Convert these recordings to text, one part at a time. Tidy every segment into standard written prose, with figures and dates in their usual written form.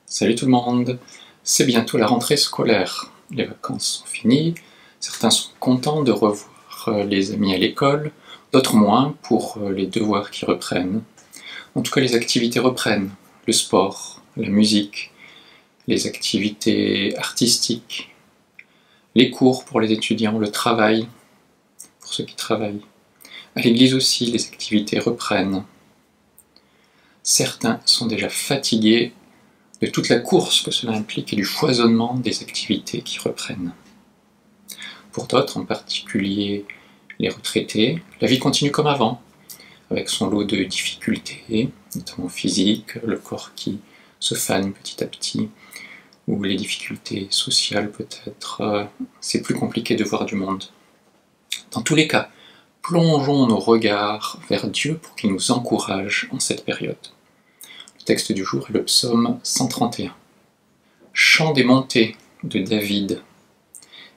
Salut tout le monde, c'est bientôt la rentrée scolaire. Les vacances sont finies, certains sont contents de revoir les amis à l'école, d'autres moins pour les devoirs qui reprennent. En tout cas, les activités reprennent, le sport, la musique, les activités artistiques, les cours pour les étudiants, le travail pour ceux qui travaillent. À l'église aussi, les activités reprennent. Certains sont déjà fatigués de toute la course que cela implique et du foisonnement des activités qui reprennent. Pour d'autres, en particulier les retraités, la vie continue comme avant, avec son lot de difficultés, notamment physiques, le corps qui se fane petit à petit, ou les difficultés sociales peut-être. C'est plus compliqué de voir du monde. Dans tous les cas, plongeons nos regards vers Dieu pour qu'il nous encourage en cette période. Le texte du jour est le psaume 131. Chant des montées de David.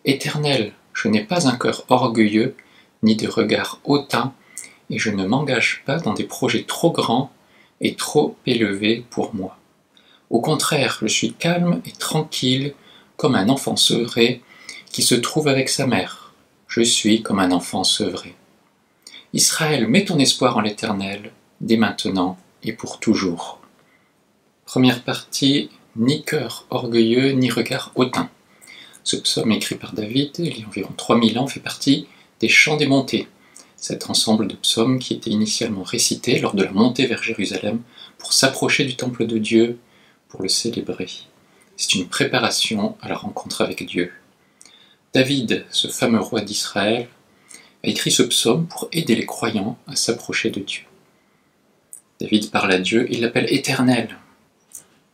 Éternel, je n'ai pas un cœur orgueilleux, ni de regard hautain, et je ne m'engage pas dans des projets trop grands et trop élevés pour moi. Au contraire, je suis calme et tranquille, comme un enfant sevré qui se trouve avec sa mère. Je suis comme un enfant sevré. Israël, mets ton espoir en l'Éternel, dès maintenant et pour toujours. Première partie, ni cœur orgueilleux, ni regard hautain. Ce psaume écrit par David, il y a environ 3000 ans, fait partie des chants des montées. Cet ensemble de psaumes qui était initialement récité lors de la montée vers Jérusalem pour s'approcher du temple de Dieu, pour le célébrer. C'est une préparation à la rencontre avec Dieu. David, ce fameux roi d'Israël, a écrit ce psaume pour aider les croyants à s'approcher de Dieu. David parle à Dieu, il l'appelle éternel.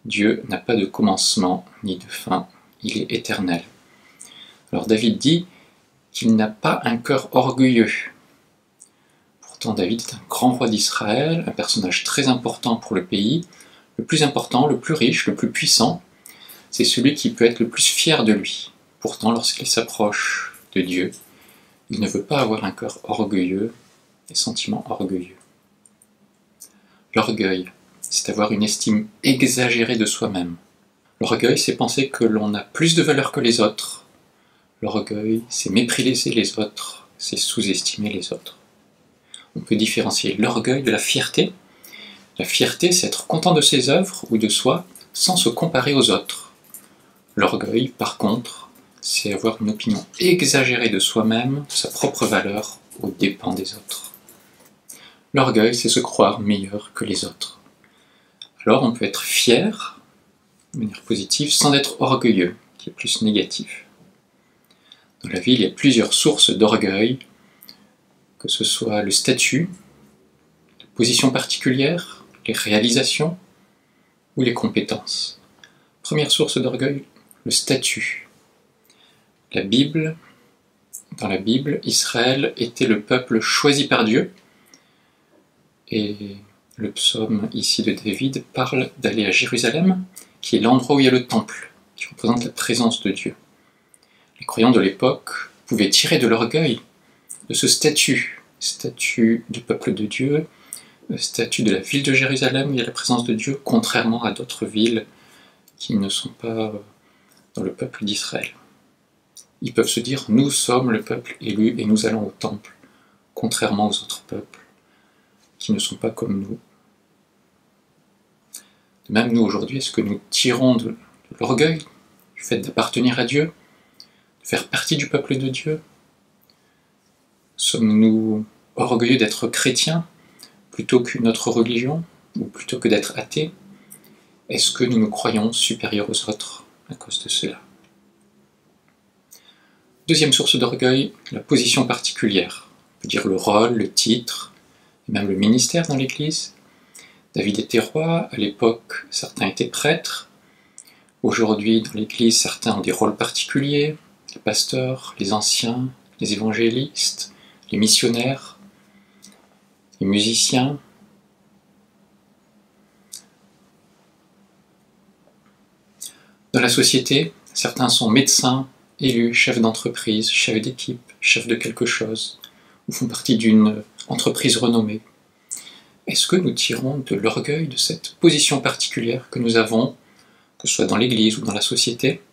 Dieu n'a pas de commencement ni de fin, il est éternel. Alors David dit qu'il n'a pas un cœur orgueilleux. Pourtant David est un grand roi d'Israël, un personnage très important pour le pays, le plus important, le plus riche, le plus puissant. C'est celui qui peut être le plus fier de lui. Pourtant lorsqu'il s'approche de Dieu, il ne veut pas avoir un cœur orgueilleux, des sentiments orgueilleux. L'orgueil, c'est avoir une estime exagérée de soi-même. L'orgueil, c'est penser que l'on a plus de valeur que les autres. L'orgueil, c'est mépriser les autres, c'est sous-estimer les autres. On peut différencier l'orgueil de la fierté. La fierté, c'est être content de ses œuvres ou de soi sans se comparer aux autres. L'orgueil, par contre, c'est avoir une opinion exagérée de soi-même, de sa propre valeur, aux dépens des autres. L'orgueil, c'est se croire meilleur que les autres. Alors on peut être fier, de manière positive, sans être orgueilleux, qui est plus négatif. Dans la vie, il y a plusieurs sources d'orgueil, que ce soit le statut, la position particulière, les réalisations ou les compétences. Première source d'orgueil, le statut. Dans la Bible, Israël était le peuple choisi par Dieu, et le psaume ici de David parle d'aller à Jérusalem, qui est l'endroit où il y a le temple, qui représente la présence de Dieu. Les croyants de l'époque pouvaient tirer de l'orgueil de ce statut du peuple de Dieu, le statut de la ville de Jérusalem où il y a la présence de Dieu, contrairement à d'autres villes qui ne sont pas dans le peuple d'Israël. Ils peuvent se dire, nous sommes le peuple élu et nous allons au temple, contrairement aux autres peuples qui ne sont pas comme nous. De même, nous aujourd'hui, est-ce que nous tirons de l'orgueil, du fait d'appartenir à Dieu, de faire partie du peuple de Dieu? Sommes-nous orgueilleux d'être chrétiens plutôt qu'une autre religion, ou plutôt que d'être athées? Est-ce que nous nous croyons supérieurs aux autres à cause de cela? Deuxième source d'orgueil, la position particulière. On peut dire le rôle, le titre, et même le ministère dans l'Église. David était roi, à l'époque certains étaient prêtres. Aujourd'hui dans l'Église certains ont des rôles particuliers, les pasteurs, les anciens, les évangélistes, les missionnaires, les musiciens. Dans la société, certains sont médecins, élus, chefs d'entreprise, chefs d'équipe, chefs de quelque chose, ou font partie d'une entreprise renommée. Est-ce que nous tirons de l'orgueil de cette position particulière que nous avons que ce soit dans l'Église ou dans la société,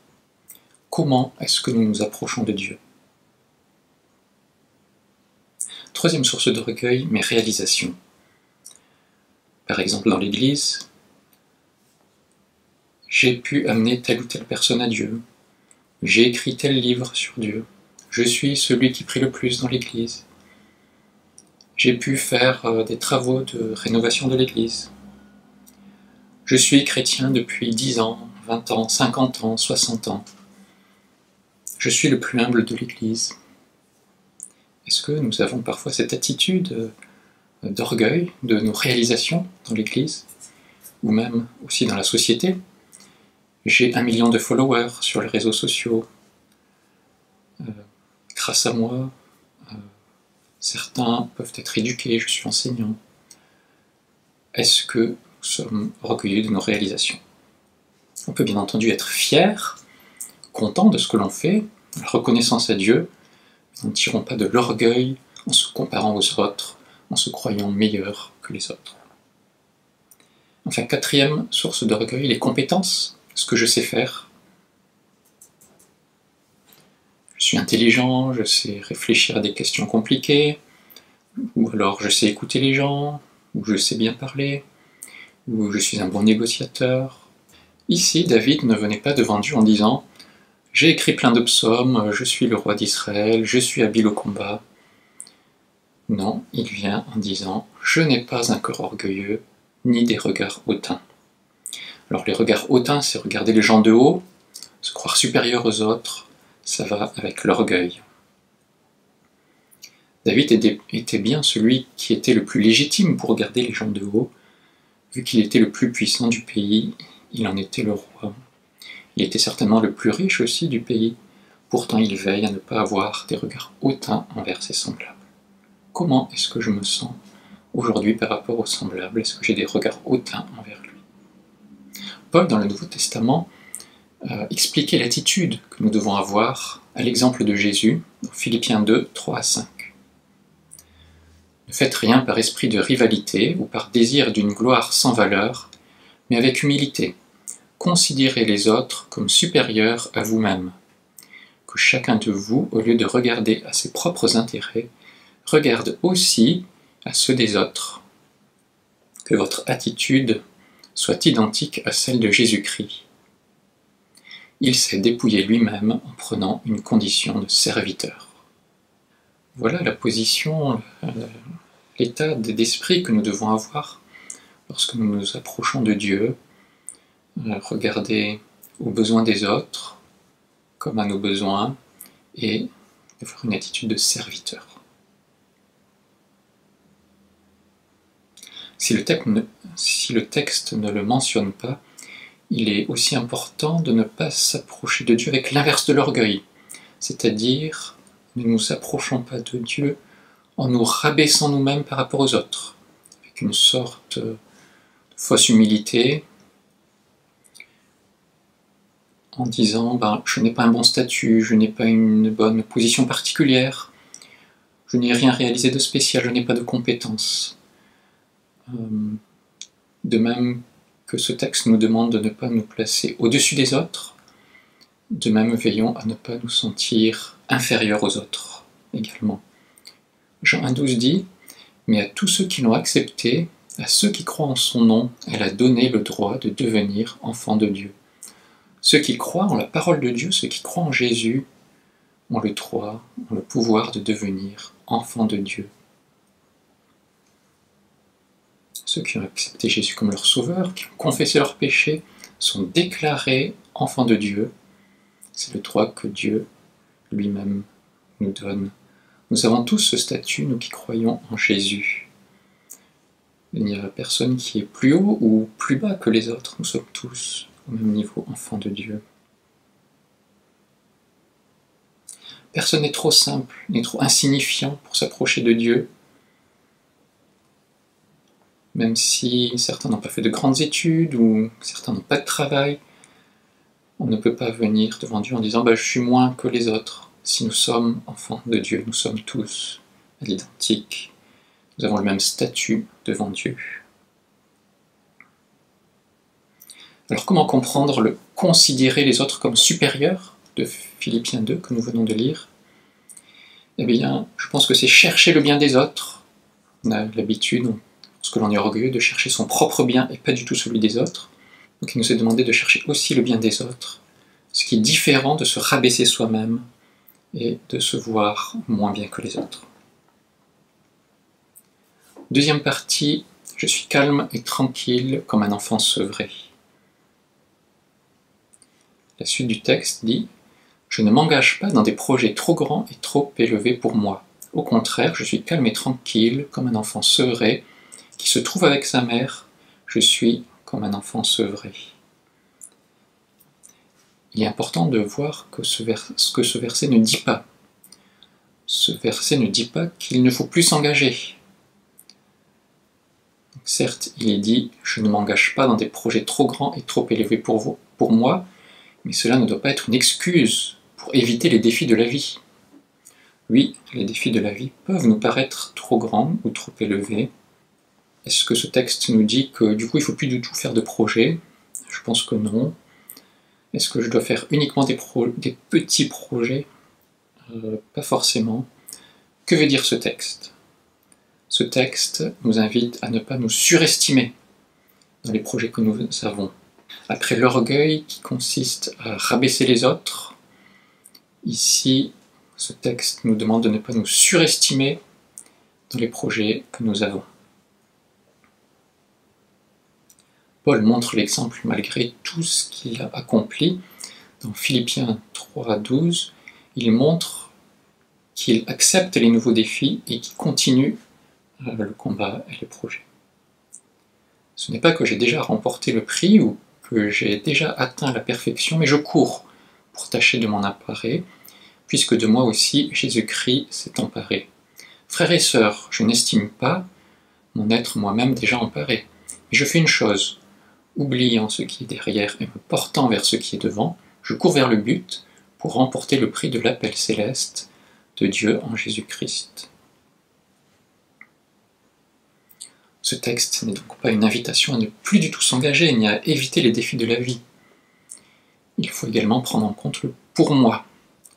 comment est-ce que nous nous approchons de Dieu? Troisième source d'orgueil, mes réalisations. Par exemple, dans l'Église, j'ai pu amener telle ou telle personne à Dieu, j'ai écrit tel livre sur Dieu, je suis celui qui prie le plus dans l'Église, j'ai pu faire des travaux de rénovation de l'Église, je suis chrétien depuis 10 ans, 20 ans, 50 ans, 60 ans, je suis le plus humble de l'Église. Est-ce que nous avons parfois cette attitude d'orgueil de nos réalisations dans l'Église, ou même aussi dans la société? J'ai 1 million de followers sur les réseaux sociaux. Grâce à moi, certains peuvent être éduqués, je suis enseignant. Est-ce que nous sommes orgueilleux de nos réalisations? On peut bien entendu être fier, content de ce que l'on fait, la reconnaissance à Dieu. Nous ne tirons pas de l'orgueil en se comparant aux autres, en se croyant meilleurs que les autres. Enfin, quatrième source d'orgueil, les compétences, ce que je sais faire. Je suis intelligent, je sais réfléchir à des questions compliquées, ou alors je sais écouter les gens, ou je sais bien parler, ou je suis un bon négociateur. Ici, David ne venait pas devant Dieu en disant « J'ai écrit plein de psaumes, je suis le roi d'Israël, je suis habile au combat ». Non, il vient en disant « Je n'ai pas un cœur orgueilleux, ni des regards hautains ». Alors les regards hautains, c'est regarder les gens de haut, se croire supérieur aux autres, ça va avec l'orgueil. David était bien celui qui était le plus légitime pour regarder les gens de haut, vu qu'il était le plus puissant du pays, il en était le roi. Il était certainement le plus riche aussi du pays, pourtant il veille à ne pas avoir des regards hautains envers ses semblables. Comment est-ce que je me sens aujourd'hui par rapport aux semblables? Est-ce que j'ai des regards hautains envers lui? Paul, dans le Nouveau Testament, expliquait l'attitude que nous devons avoir à l'exemple de Jésus, dans Philippiens 2, 3 à 5. Ne faites rien par esprit de rivalité ou par désir d'une gloire sans valeur, mais avec humilité. Considérez les autres comme supérieurs à vous-même. Que chacun de vous, au lieu de regarder à ses propres intérêts, regarde aussi à ceux des autres. Que votre attitude soit identique à celle de Jésus-Christ. Il s'est dépouillé lui-même en prenant une condition de serviteur. Voilà la position, l'état d'esprit que nous devons avoir lorsque nous nous approchons de Dieu, regarder aux besoins des autres comme à nos besoins et avoir une attitude de serviteur. Si le texte ne le mentionne pas, il est aussi important de ne pas s'approcher de Dieu avec l'inverse de l'orgueil, c'est-à-dire ne nous approchons pas de Dieu en nous rabaissant nous-mêmes par rapport aux autres, avec une sorte de fausse humilité, en disant je n'ai pas un bon statut, je n'ai pas une bonne position particulière, je n'ai rien réalisé de spécial, je n'ai pas de compétences. De même que ce texte nous demande de ne pas nous placer au-dessus des autres, de même veillons à ne pas nous sentir inférieurs aux autres également. Jean 1,12 dit « Mais à tous ceux qui l'ont accepté, à ceux qui croient en son nom, elle a donné le droit de devenir enfants de Dieu. » Ceux qui croient en la parole de Dieu, ceux qui croient en Jésus, ont le droit, ont le pouvoir de devenir enfants de Dieu. Ceux qui ont accepté Jésus comme leur sauveur, qui ont confessé leurs péchés, sont déclarés enfants de Dieu. C'est le droit que Dieu lui-même nous donne. Nous avons tous ce statut, nous qui croyons en Jésus. Il n'y a personne qui est plus haut ou plus bas que les autres. Nous sommes tous au même niveau, enfants de Dieu. Personne n'est trop simple, n'est trop insignifiant pour s'approcher de Dieu. Même si certains n'ont pas fait de grandes études ou certains n'ont pas de travail, on ne peut pas venir devant Dieu en disant je suis moins que les autres. Si nous sommes enfants de Dieu, nous sommes tous à l'identique. Nous avons le même statut devant Dieu. Alors comment comprendre le considérer les autres comme supérieurs de Philippiens 2 que nous venons de lire? Eh bien, je pense que c'est chercher le bien des autres. On a l'habitude, lorsque l'on est orgueilleux, de chercher son propre bien et pas du tout celui des autres. Donc il nous est demandé de chercher aussi le bien des autres, ce qui est différent de se rabaisser soi-même et de se voir moins bien que les autres. Deuxième partie, je suis calme et tranquille comme un enfant sevré. La suite du texte dit « Je ne m'engage pas dans des projets trop grands et trop élevés pour moi. Au contraire, je suis calme et tranquille comme un enfant sevré qui se trouve avec sa mère. Je suis comme un enfant sevré. » Il est important de voir ce que ce verset ne dit pas. Ce verset ne dit pas qu'il ne faut plus s'engager. Certes, il est dit « Je ne m'engage pas dans des projets trop grands et trop élevés pour moi », mais cela ne doit pas être une excuse pour éviter les défis de la vie. Oui, les défis de la vie peuvent nous paraître trop grands ou trop élevés. Est-ce que ce texte nous dit que du coup il ne faut plus du tout faire de projets? Je pense que non. Est-ce que je dois faire uniquement des petits projets? Pas forcément. Que veut dire ce texte? Ce texte nous invite à ne pas nous surestimer dans les projets que nous avons. Après l'orgueil qui consiste à rabaisser les autres, ici, ce texte nous demande de ne pas nous surestimer dans les projets que nous avons. Paul montre l'exemple malgré tout ce qu'il a accompli. Dans Philippiens 3,12, il montre qu'il accepte les nouveaux défis et qu'il continue le combat et les projets. Ce n'est pas que j'ai déjà remporté le prix ou que j'ai déjà atteint la perfection, mais je cours pour tâcher de m'en emparer, puisque de moi aussi Jésus-Christ s'est emparé. Frères et sœurs, je n'estime pas mon être moi-même déjà emparé, mais je fais une chose, oubliant ce qui est derrière et me portant vers ce qui est devant, je cours vers le but pour remporter le prix de l'appel céleste de Dieu en Jésus-Christ. Ce texte n'est donc pas une invitation à ne plus du tout s'engager, ni à éviter les défis de la vie. Il faut également prendre en compte le « pour moi ».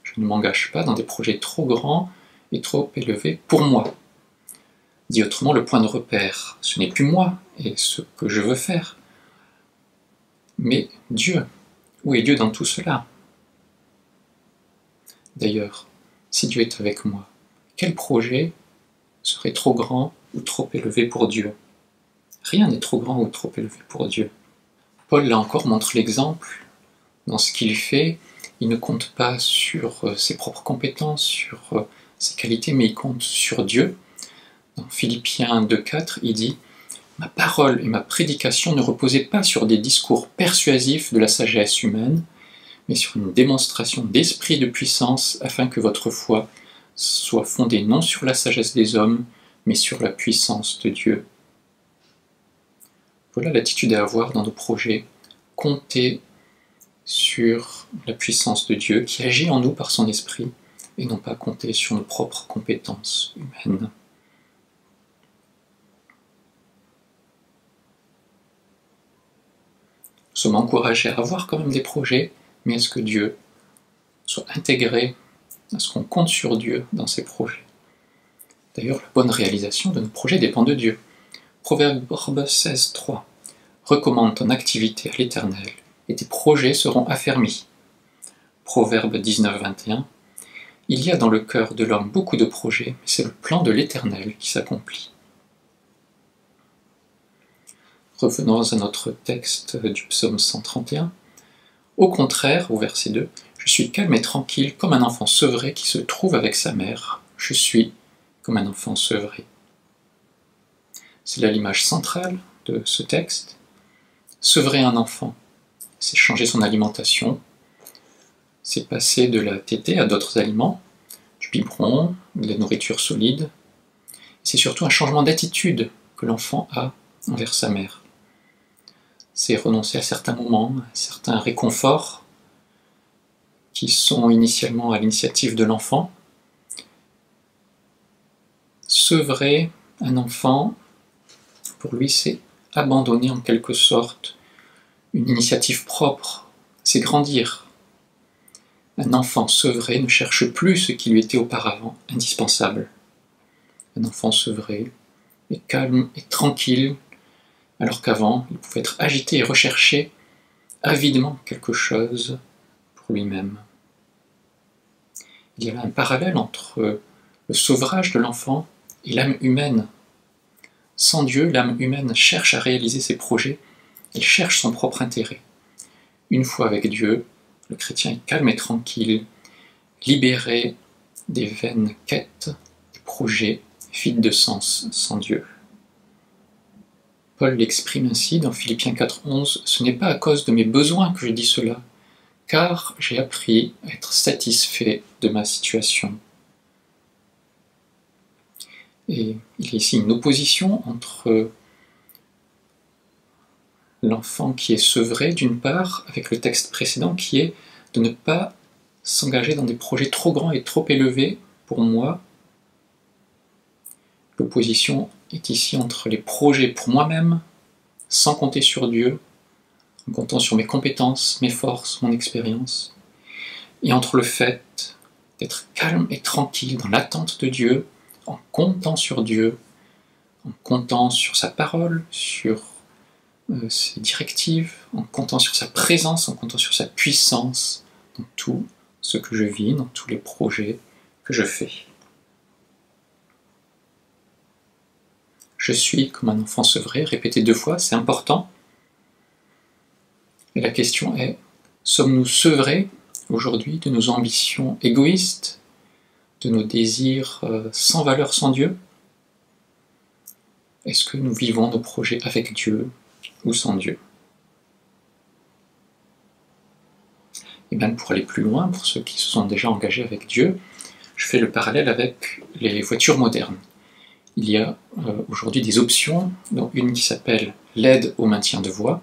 Je ne m'engage pas dans des projets trop grands et trop élevés pour moi. Dit autrement, le point de repère, ce n'est plus moi et ce que je veux faire, mais Dieu. Où est Dieu dans tout cela? D'ailleurs, si Dieu est avec moi, quel projet serait trop grand ou trop élevé pour Dieu? Rien n'est trop grand ou trop élevé pour Dieu. Paul, là encore, montre l'exemple. Dans ce qu'il fait, il ne compte pas sur ses propres compétences, sur ses qualités, mais il compte sur Dieu. Dans Philippiens 2,4, il dit « Ma parole et ma prédication ne reposaient pas sur des discours persuasifs de la sagesse humaine, mais sur une démonstration d'esprit de puissance, afin que votre foi soit fondée non sur la sagesse des hommes, mais sur la puissance de Dieu. » Voilà l'attitude à avoir dans nos projets, compter sur la puissance de Dieu qui agit en nous par son esprit, et non pas compter sur nos propres compétences humaines. Nous sommes encouragés à avoir quand même des projets, mais à ce que Dieu soit intégré, à ce qu'on compte sur Dieu dans ces projets. D'ailleurs, la bonne réalisation de nos projets dépend de Dieu. Proverbe 16,3 Recommande ton activité à l'Éternel, et tes projets seront affermis. Proverbe 19,21 Il y a dans le cœur de l'homme beaucoup de projets, mais c'est le plan de l'Éternel qui s'accomplit. Revenons à notre texte du psaume 131. Au contraire, au verset 2, je suis calme et tranquille comme un enfant sevré qui se trouve avec sa mère. Je suis comme un enfant sevré. C'est là l'image centrale de ce texte. Sevrer un enfant, c'est changer son alimentation, c'est passer de la tétée à d'autres aliments, du biberon, de la nourriture solide. C'est surtout un changement d'attitude que l'enfant a envers sa mère. C'est renoncer à certains moments, à certains réconforts qui sont initialement à l'initiative de l'enfant. Sevrer un enfant, pour lui, c'est abandonner en quelque sorte une initiative propre, c'est grandir. Un enfant sevré ne cherche plus ce qui lui était auparavant indispensable. Un enfant sevré est calme et tranquille, alors qu'avant, il pouvait être agité et rechercher avidement quelque chose pour lui-même. Il y a là un parallèle entre le sevrage de l'enfant et l'âme humaine. Sans Dieu, l'âme humaine cherche à réaliser ses projets, elle cherche son propre intérêt. Une fois avec Dieu, le chrétien est calme et tranquille, libéré des vaines quêtes, des projets vides de sens sans Dieu. Paul l'exprime ainsi dans Philippiens 4,11 « Ce n'est pas à cause de mes besoins que je dis cela, car j'ai appris à être satisfait de ma situation. » Et il y a ici une opposition entre l'enfant qui est sevré d'une part, avec le texte précédent qui est de ne pas s'engager dans des projets trop grands et trop élevés pour moi. L'opposition est ici entre les projets pour moi-même, sans compter sur Dieu, en comptant sur mes compétences, mes forces, mon expérience, et entre le fait d'être calme et tranquille dans l'attente de Dieu, en comptant sur Dieu, en comptant sur sa parole, sur ses directives, en comptant sur sa présence, en comptant sur sa puissance dans tout ce que je vis, dans tous les projets que je fais. Je suis comme un enfant sevré, répété 2 fois, c'est important. Et la question est, sommes-nous sevrés aujourd'hui de nos ambitions égoïstes, de nos désirs sans valeur sans Dieu? Est-ce que nous vivons nos projets avec Dieu ou sans Dieu? Et bien pour aller plus loin, pour ceux qui se sont déjà engagés avec Dieu, je fais le parallèle avec les voitures modernes. Il y a aujourd'hui des options, dont une qui s'appelle l'aide au maintien de voie.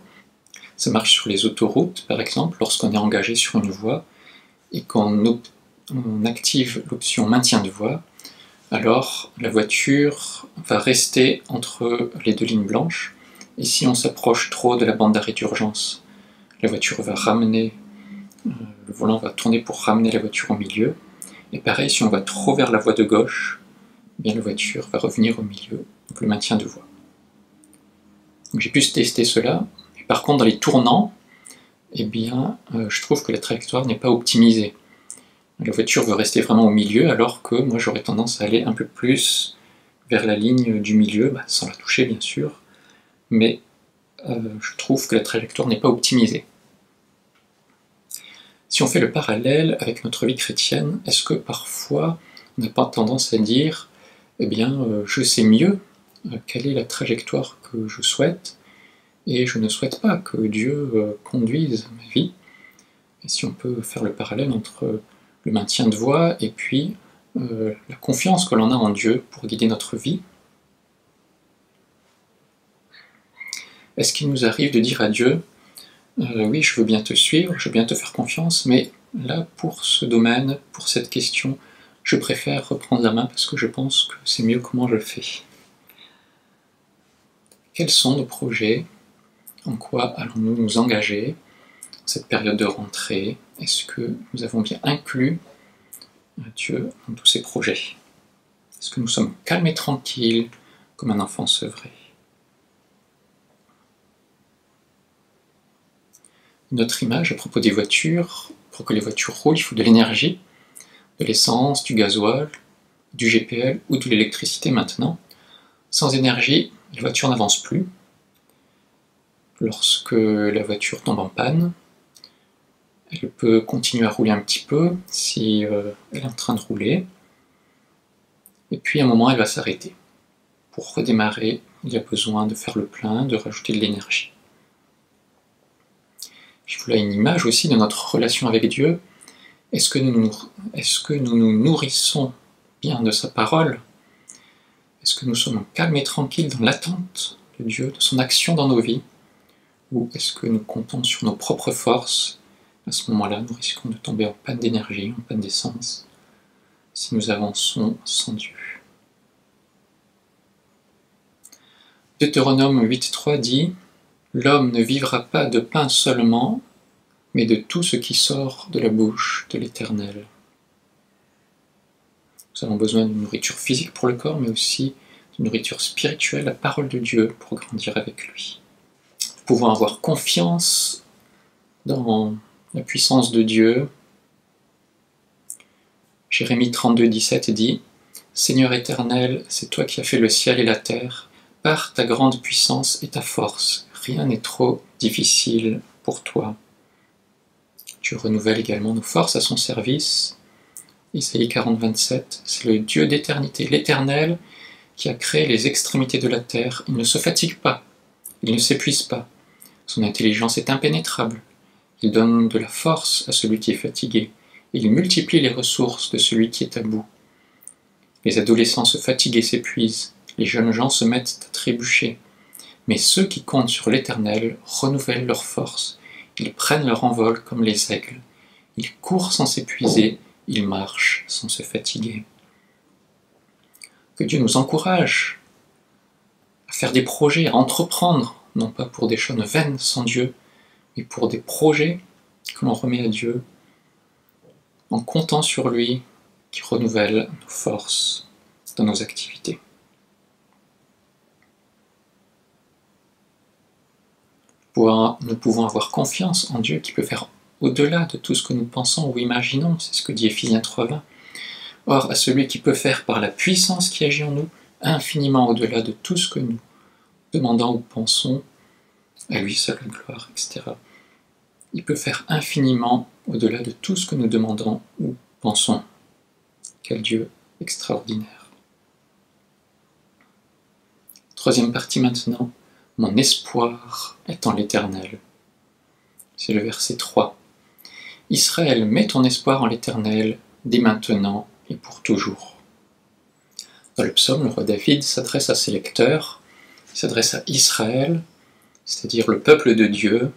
Ça marche sur les autoroutes, par exemple, lorsqu'on est engagé sur une voie et qu'on active l'option maintien de voie, alors la voiture va rester entre les 2 lignes blanches, et si on s'approche trop de la bande d'arrêt d'urgence, la voiture va ramener, le volant va tourner pour ramener la voiture au milieu, et pareil, si on va trop vers la voie de gauche, eh bien la voiture va revenir au milieu, donc le maintien de voie. J'ai pu tester cela, et par contre dans les tournants, eh bien, je trouve que la trajectoire n'est pas optimisée. La voiture veut rester vraiment au milieu, alors que moi j'aurais tendance à aller un peu plus vers la ligne du milieu, sans la toucher bien sûr, mais je trouve que la trajectoire n'est pas optimisée. Si on fait le parallèle avec notre vie chrétienne, est-ce que parfois on n'a pas tendance à dire eh bien, je sais mieux quelle est la trajectoire que je souhaite, et je ne souhaite pas que Dieu conduise ma vie. Et si on peut faire le parallèle entre le maintien de voie et puis la confiance que l'on a en Dieu pour guider notre vie. Est-ce qu'il nous arrive de dire à Dieu oui, je veux bien te suivre, je veux bien te faire confiance, mais là, pour ce domaine, pour cette question, je préfère reprendre la main parce que je pense que c'est mieux comment je le fais. Quels sont nos projets? En quoi allons-nous nous engager dans cette période de rentrée? Est-ce que nous avons bien inclus Dieu dans tous ces projets? Est-ce que nous sommes calmes et tranquilles comme un enfant sevré? Notre image à propos des voitures, pour que les voitures roulent, il faut de l'énergie, de l'essence, du gasoil, du GPL ou de l'électricité maintenant. Sans énergie, la voiture n'avance plus. Lorsque la voiture tombe en panne, elle peut continuer à rouler un petit peu si elle est en train de rouler, et puis à un moment elle va s'arrêter. Pour redémarrer, il y a besoin de faire le plein, de rajouter de l'énergie. Puis voilà une image aussi de notre relation avec Dieu. Est-ce que nous nous nourrissons bien de sa parole? Est-ce que nous sommes calmes et tranquilles dans l'attente de Dieu, de son action dans nos vies? Ou est-ce que nous comptons sur nos propres forces? À ce moment-là, nous risquons de tomber en panne d'énergie, en panne d'essence, si nous avançons sans Dieu. Deutéronome 8.3 dit L'homme ne vivra pas de pain seulement, mais de tout ce qui sort de la bouche de l'Éternel. Nous avons besoin d'une nourriture physique pour le corps, mais aussi d'une nourriture spirituelle, la parole de Dieu, pour grandir avec lui. Nous pouvons avoir confiance dans la puissance de Dieu. Jérémie 32, 17 dit « Seigneur éternel, c'est toi qui as fait le ciel et la terre. Par ta grande puissance et ta force, rien n'est trop difficile pour toi. » Dieu renouvelle également nos forces à son service. Isaïe 40, 27, c'est le Dieu d'éternité, l'Éternel, qui a créé les extrémités de la terre. Il ne se fatigue pas, il ne s'épuise pas. Son intelligence est impénétrable. Il donne de la force à celui qui est fatigué. Il multiplie les ressources de celui qui est à bout. Les adolescents se fatiguent et s'épuisent. Les jeunes gens se mettent à trébucher. Mais ceux qui comptent sur l'Éternel renouvellent leurs forces. Ils prennent leur envol comme les aigles. Ils courent sans s'épuiser. Ils marchent sans se fatiguer. Que Dieu nous encourage à faire des projets, à entreprendre, non pas pour des choses vaines sans Dieu, mais pour des projets que l'on remet à Dieu, en comptant sur lui, qui renouvelle nos forces dans nos activités. Nous pouvons avoir confiance en Dieu qui peut faire au-delà de tout ce que nous pensons ou imaginons, c'est ce que dit Éphésiens 3:20. Or, à celui qui peut faire par la puissance qui agit en nous, infiniment au-delà de tout ce que nous demandons ou pensons, à lui seul la gloire, etc. Il peut faire infiniment au-delà de tout ce que nous demandons ou pensons. Quel Dieu extraordinaire. Troisième partie maintenant, mon espoir est en l'Éternel. C'est le verset 3. Israël, mets ton espoir en l'Éternel, dès maintenant et pour toujours. Dans le psaume, le roi David s'adresse à ses lecteurs, il s'adresse à Israël, c'est-à-dire le peuple de Dieu.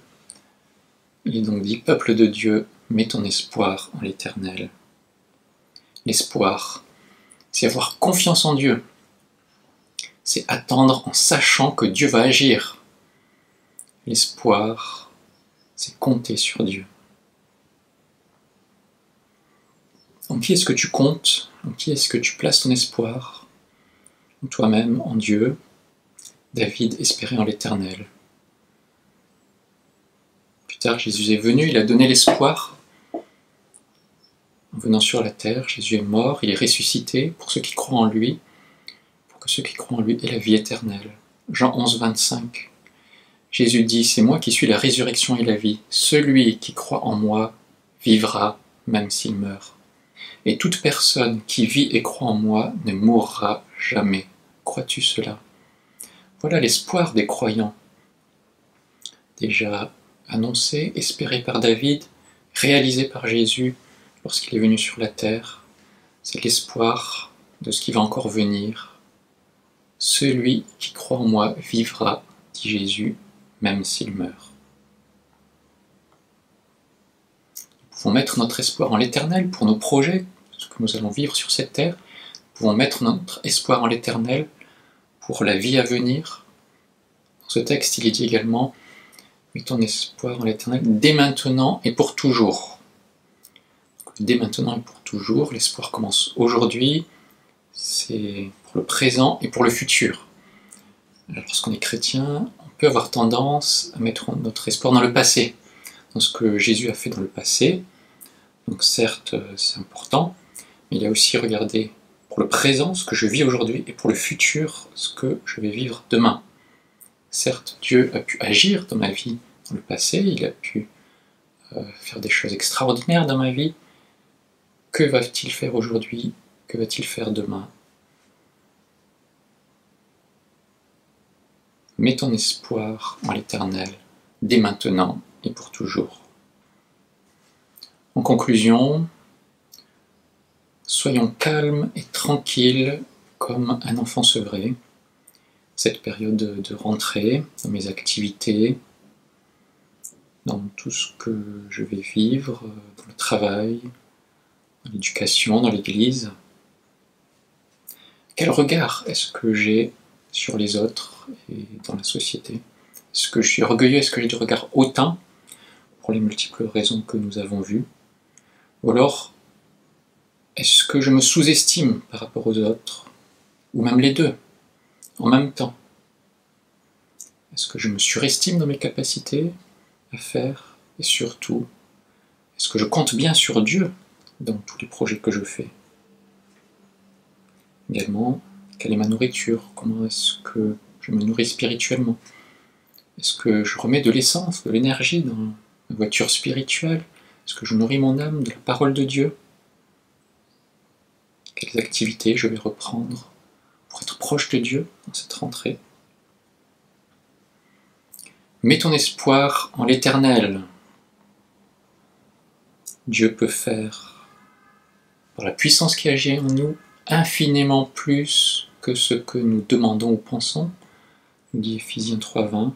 Il est donc dit, peuple de Dieu, mets ton espoir en l'Éternel. L'espoir, c'est avoir confiance en Dieu. C'est attendre en sachant que Dieu va agir. L'espoir, c'est compter sur Dieu. En qui est-ce que tu comptes? En qui est-ce que tu places ton espoir? En toi-même, en Dieu. David espérait en l'Éternel. Plus tard, Jésus est venu, il a donné l'espoir. En venant sur la terre, Jésus est mort, il est ressuscité pour ceux qui croient en lui, pour que ceux qui croient en lui aient la vie éternelle. Jean 11, 25. Jésus dit, c'est moi qui suis la résurrection et la vie. Celui qui croit en moi vivra même s'il meurt. Et toute personne qui vit et croit en moi ne mourra jamais. Crois-tu cela? Voilà l'espoir des croyants. Déjà annoncé, espéré par David, réalisé par Jésus lorsqu'il est venu sur la terre. C'est l'espoir de ce qui va encore venir. Celui qui croit en moi vivra, dit Jésus, même s'il meurt. Nous pouvons mettre notre espoir en l'Éternel pour nos projets, ce que nous allons vivre sur cette terre. Nous pouvons mettre notre espoir en l'Éternel pour la vie à venir. Dans ce texte, il est dit également « Mets ton espoir en l'Éternel dès maintenant et pour toujours ». Dès maintenant et pour toujours, l'espoir commence aujourd'hui, c'est pour le présent et pour le futur. Alors, lorsqu'on est chrétien, on peut avoir tendance à mettre notre espoir dans le passé, dans ce que Jésus a fait dans le passé. Donc certes, c'est important, mais il y a aussi, regardez, pour le présent, ce que je vis aujourd'hui, et pour le futur, ce que je vais vivre demain. Certes, Dieu a pu agir dans ma vie dans le passé, il a pu faire des choses extraordinaires dans ma vie. Que va-t-il faire aujourd'hui? Que va-t-il faire demain? Mets ton espoir en l'Éternel, dès maintenant et pour toujours. En conclusion, soyons calmes et tranquilles comme un enfant sevré. Cette période de rentrée, dans mes activités, dans tout ce que je vais vivre, dans le travail, dans l'éducation, dans l'église. Quel regard est-ce que j'ai sur les autres et dans la société? Est-ce que je suis orgueilleux? Est-ce que j'ai du regard hautain pour les multiples raisons que nous avons vues? Ou alors, est-ce que je me sous-estime par rapport aux autres? Ou même les deux, en même temps? Est-ce que je me surestime dans mes capacités à faire? Et surtout, est-ce que je compte bien sur Dieu dans tous les projets que je fais? Également, quelle est ma nourriture? Comment est-ce que je me nourris spirituellement? Est-ce que je remets de l'essence, de l'énergie dans ma voiture spirituelle? Est-ce que je nourris mon âme de la parole de Dieu? Quelles activités je vais reprendre pour être proche de Dieu dans cette rentrée? Mets ton espoir en l'Éternel. Dieu peut faire, par la puissance qui agit en nous, infiniment plus que ce que nous demandons ou pensons, nous dit Éphésiens 3,20.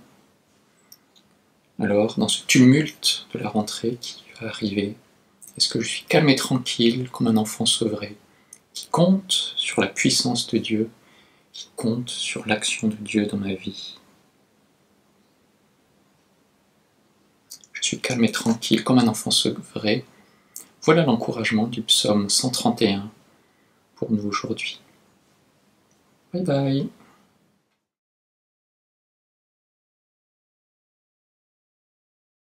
Alors, dans ce tumulte de la rentrée qui va arriver, est-ce que je suis calme et tranquille comme un enfant sevré, qui compte sur la puissance de Dieu, qui compte sur l'action de Dieu dans ma vie? Je suis calme et tranquille comme un enfant sevré. Voilà l'encouragement du psaume 131 pour nous aujourd'hui. Bye bye.